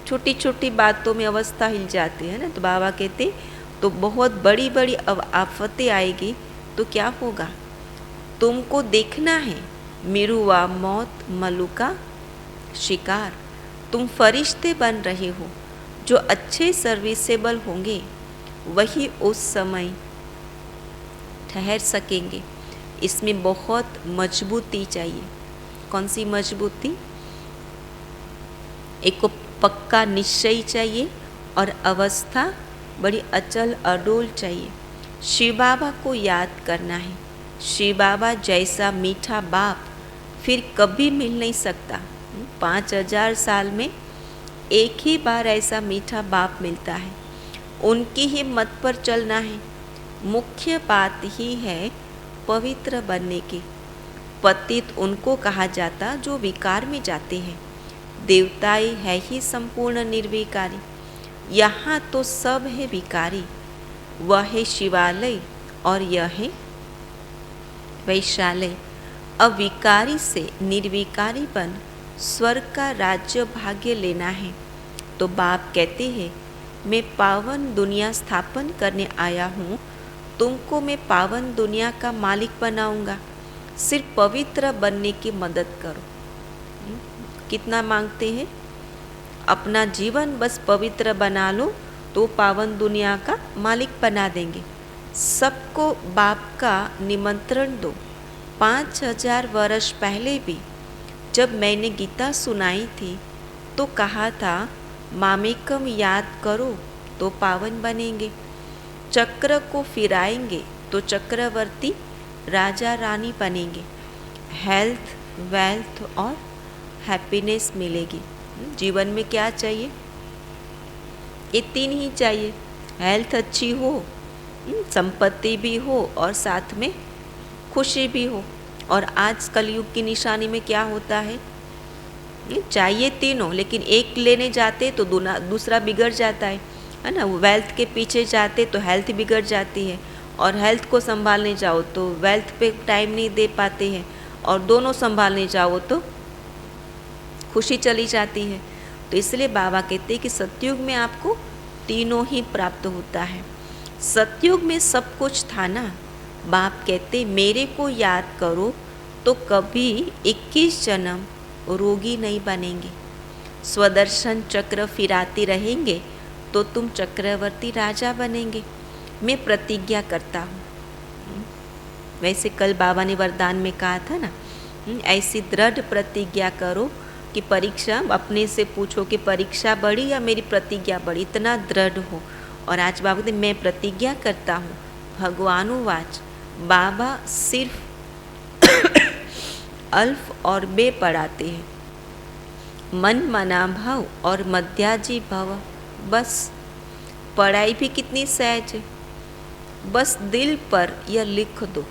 छोटी छोटी बातों में अवस्था हिल जाती है ना। तो बाबा कहते तो बहुत बड़ी बड़ी आफतें आएगी तो क्या होगा? तुमको देखना है मिरुआ मौत मलू का शिकार। तुम फरिश्ते बन रहे हो, जो अच्छे सर्विसेबल होंगे वही उस समय ठहर सकेंगे। इसमें बहुत मजबूती चाहिए। कौन सी मजबूती? एक को पक्का निश्चय चाहिए और अवस्था बड़ी अचल अडोल चाहिए। शिव बाबा को याद करना है। शिव बाबा जैसा मीठा बाप फिर कभी मिल नहीं सकता। 5000 साल में एक ही बार ऐसा मीठा बाप मिलता है। उनकी ही मत पर चलना है। मुख्य बात ही है पवित्र बनने की। पतित उनको कहा जाता जो विकार में जाते हैं। देवताएं है ही संपूर्ण निर्विकारी। यहाँ तो सब है विकारी। वह है शिवालय और यह है वैशालय। अविकारी से निर्विकारी बन स्वर्ग का राज्य भाग्य लेना है। तो बाप कहते हैं मैं पावन दुनिया स्थापन करने आया हूँ, तुमको मैं पावन दुनिया का मालिक बनाऊंगा, सिर्फ पवित्र बनने की मदद करो। कितना मांगते हैं? अपना जीवन बस पवित्र बना लो तो पावन दुनिया का मालिक बना देंगे। सबको बाप का निमंत्रण दो। 5000 वर्ष पहले भी जब मैंने गीता सुनाई थी तो कहा था मामेकम याद करो तो पावन बनेंगे। चक्र को फिराएंगे तो चक्रवर्ती राजा रानी बनेंगे। हेल्थ, वेल्थ और हैप्पीनेस मिलेगी। जीवन में क्या चाहिए? ये 3 ही चाहिए। हेल्थ अच्छी हो, संपत्ति भी हो और साथ में खुशी भी हो। और आज कलयुग की निशानी में क्या होता है? चाहिए तीनों, लेकिन एक लेने जाते तो दूसरा बिगड़ जाता है ना। वेल्थ के पीछे जाते तो हेल्थ बिगड़ जाती है, और हेल्थ को संभालने जाओ तो वेल्थ पे टाइम नहीं दे पाते हैं, और दोनों संभालने जाओ तो खुशी चली जाती है। तो इसलिए बाबा कहते हैं कि सतयुग में आपको तीनों ही प्राप्त होता है। सतयुग में सब कुछ था ना। बाप कहते मेरे को याद करो तो कभी 21 जन्म रोगी नहीं बनेंगे। स्वदर्शन चक्र फिराते रहेंगे तो तुम चक्रवर्ती राजा बनेंगे। मैं प्रतिज्ञा करता हूँ। वैसे कल बाबा ने वरदान में कहा था ना, ऐसी दृढ़ प्रतिज्ञा करो कि परीक्षा, अपने से पूछो कि परीक्षा बढ़ी या मेरी प्रतिज्ञा बढ़ी, इतना दृढ़ हो। और आज बाबा कहते मैं प्रतिज्ञा करता हूँ। भगवानुवाच, बाबा सिर्फ अल्फ और बे पढ़ाते हैं। मन मना भाव और मध्याजी भाव। बस पढ़ाई भी कितनी सहज है। बस दिल पर यह लिख दो,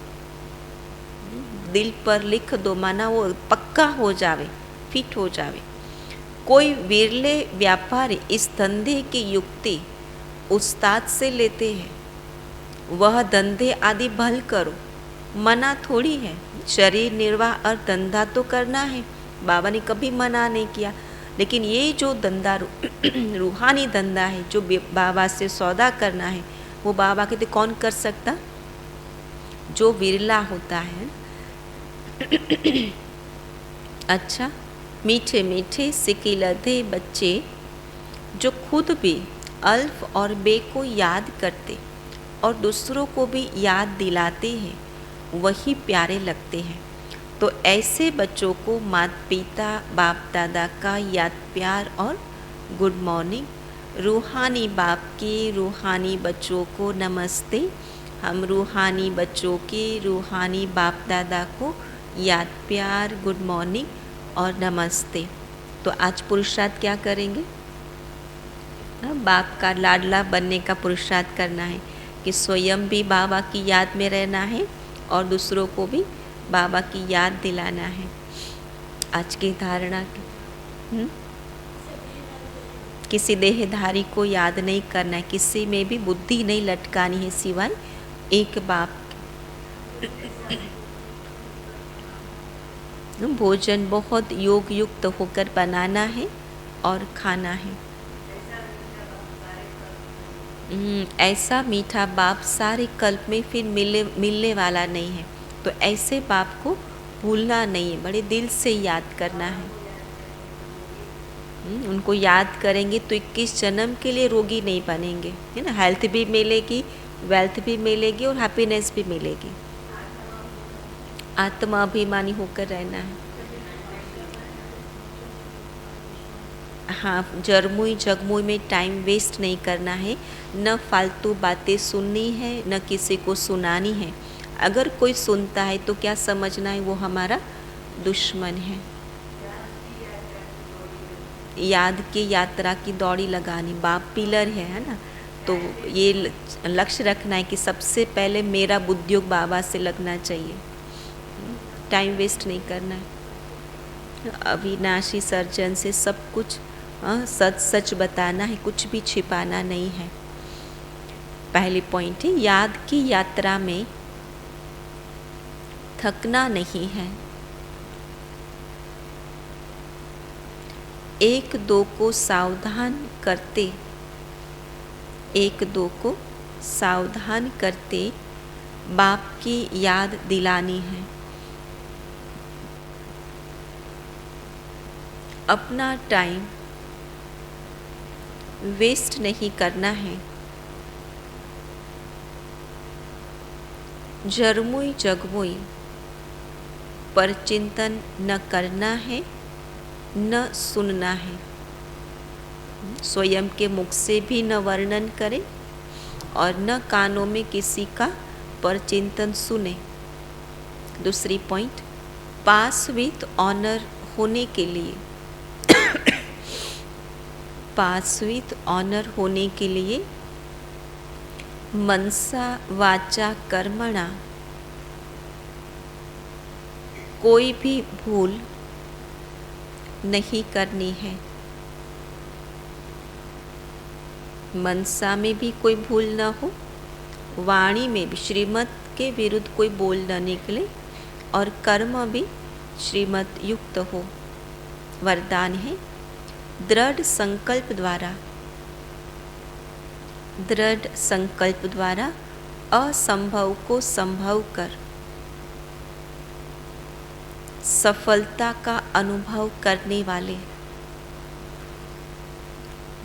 दिल पर लिख दो, माना वो पक्का हो जावे, फिट हो जावे। कोई विरले व्यापारी इस धंधे की युक्ति उस्ताद से लेते हैं। वह धंधे आदि भल करो, मना थोड़ी है। शरीर निर्वाह और धंधा तो करना है, बाबा ने कभी मना नहीं किया। लेकिन ये जो धंधा रूहानी धंधा है, जो बाबा से सौदा करना है, वो बाबा कहते कौन कर सकता? जो विरला होता है। अच्छा, मीठे मीठे सिकिलधे बच्चे जो खुद भी अल्फ और बे को याद करते और दूसरों को भी याद दिलाते हैं, वही प्यारे लगते हैं। तो ऐसे बच्चों को माता पिता बाप दादा का याद प्यार और गुड मॉर्निंग। रूहानी बाप के रूहानी बच्चों को नमस्ते। हम रूहानी बच्चों के रूहानी बाप दादा को याद प्यार, गुड मॉर्निंग और नमस्ते। तो आज पुरुषार्थ क्या करेंगे? बाप का लाडला बनने का पुरुषार्थ करना है कि स्वयं भी बाबा की याद में रहना है और दूसरों को भी बाबा की याद दिलाना है। आज की धारणा किसी देहधारी को याद नहीं करना है, किसी में भी बुद्धि नहीं लटकानी है सिवाय एक बाप। भोजन बहुत योग युक्त होकर बनाना है और खाना है। ऐसा मीठा बाप सारे कल्प में फिर मिलने वाला नहीं है। तो ऐसे बाप को भूलना नहीं है, बड़े दिल से याद करना है। उनको याद करेंगे तो 21 जन्म के लिए रोगी नहीं बनेंगे, है ना। हेल्थ भी मिलेगी, वेल्थ भी मिलेगी और हैप्पीनेस भी मिलेगी। आत्मा अभिमानी होकर रहना है। हाँ, जरमुई जगमुई में टाइम वेस्ट नहीं करना है। न फालतू बातें सुननी है, न किसी को सुनानी है। अगर कोई सुनता है तो क्या समझना है, वो हमारा दुश्मन है। याद की यात्रा की दौड़ी लगानी, बाप पिलर है ना। तो ये लक्ष्य रखना है कि सबसे पहले मेरा बुद्धियोग बाबा से लगना चाहिए। टाइम वेस्ट नहीं करना है। अविनाशी सर्जन से सब कुछ सच सच बताना है, कुछ भी छिपाना नहीं है। पहली पॉइंट है, याद की यात्रा में थकना नहीं है। एक दो को सावधान करते बाप की याद दिलानी है। अपना टाइम वेस्ट नहीं करना है। जरमुई जगमुई पर चिंतन न करना है, न सुनना है। स्वयं के मुख से भी न वर्णन करें और न कानों में किसी का पर चिंतन सुने। दूसरी पॉइंट, पास विथ ऑनर होने के लिए पास विथ ऑनर होने के लिए मनसा वाचा कर्मणा कोई भी भूल नहीं करनी है। मनसा में भी कोई भूल न हो, वाणी में भी श्रीमत के विरुद्ध कोई बोल न निकले और कर्म भी श्रीमत युक्त हो। वरदान है, दृढ़ संकल्प द्वारा असंभव को संभव कर सफलता का अनुभव करने वाले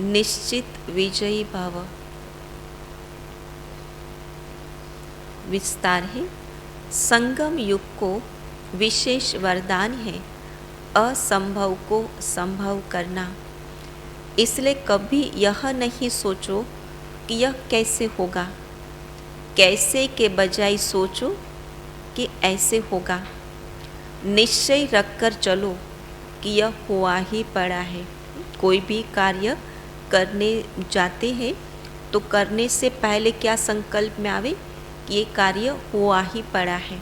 निश्चित विजयी भव। विस्तार है, संगम युग को विशेष वरदान है असंभव को संभव करना। इसलिए कभी यह नहीं सोचो कि यह कैसे होगा, कैसे के बजाय सोचो कि ऐसे होगा। निश्चय रखकर चलो कि यह हुआ ही पड़ा है। कोई भी कार्य करने जाते हैं तो करने से पहले क्या संकल्प में आवे कि ये कार्य हुआ ही पड़ा है।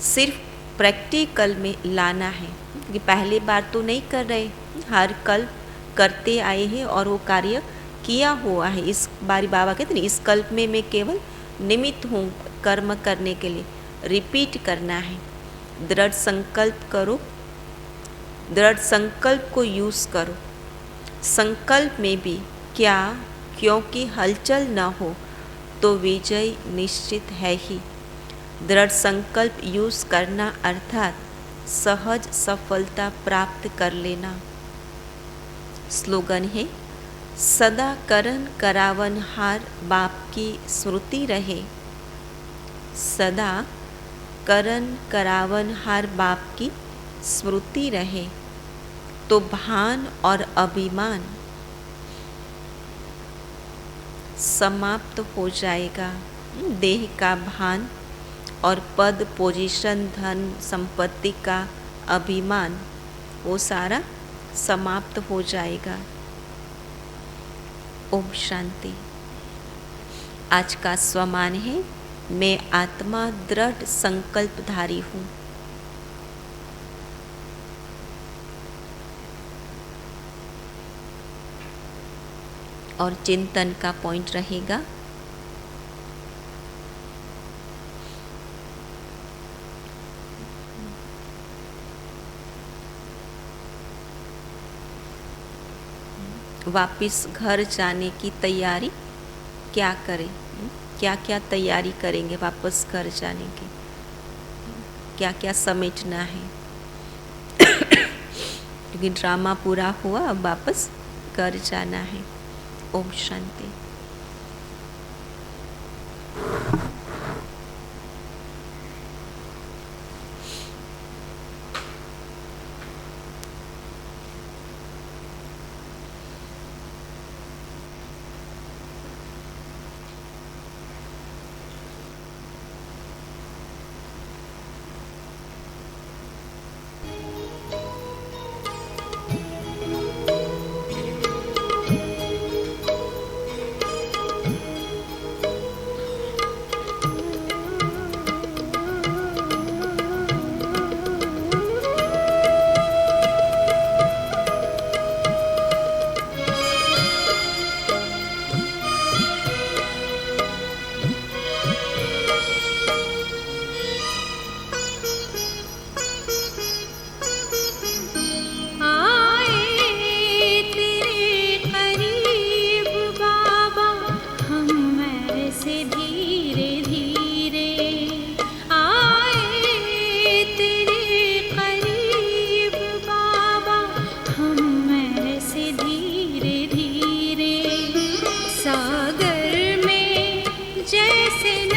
सिर्फ प्रैक्टिकल में लाना है कि पहली बार तो नहीं कर रहे, हर कल्प करते आए हैं और वो कार्य किया हुआ है। इस बारी बाबा कहते हैं, इस कल्प में मैं केवल निमित्त हूँ कर्म करने के लिए। रिपीट करना है। दृढ़ संकल्प करो, दृढ़ संकल्प को यूज़ करो। संकल्प में भी क्या, क्योंकि हलचल न हो तो विजय निश्चित है ही। दृढ़ संकल्प यूज़ करना अर्थात सहज सफलता प्राप्त कर लेना। स्लोगन है, सदा करन करावन हार बाप की स्मृति रहे। सदा करन करावन हार बाप की स्मृति रहे तो भान और अभिमान समाप्त हो जाएगा। देह का भान और पद, पोजीशन, धन, संपत्ति का अभिमान वो सारा समाप्त हो जाएगा। ओम शांति। आज का स्वमान है, मैं आत्मा दृढ़ संकल्पधारी हूँ। और चिंतन का पॉइंट रहेगा, वापिस घर जाने की तैयारी क्या करें, क्या क्या तैयारी करेंगे वापस घर जाने की, क्या क्या समेटना है। क्योंकि ड्रामा पूरा हुआ, अब वापस घर जाना है। ओम शांति। सागर में जैसे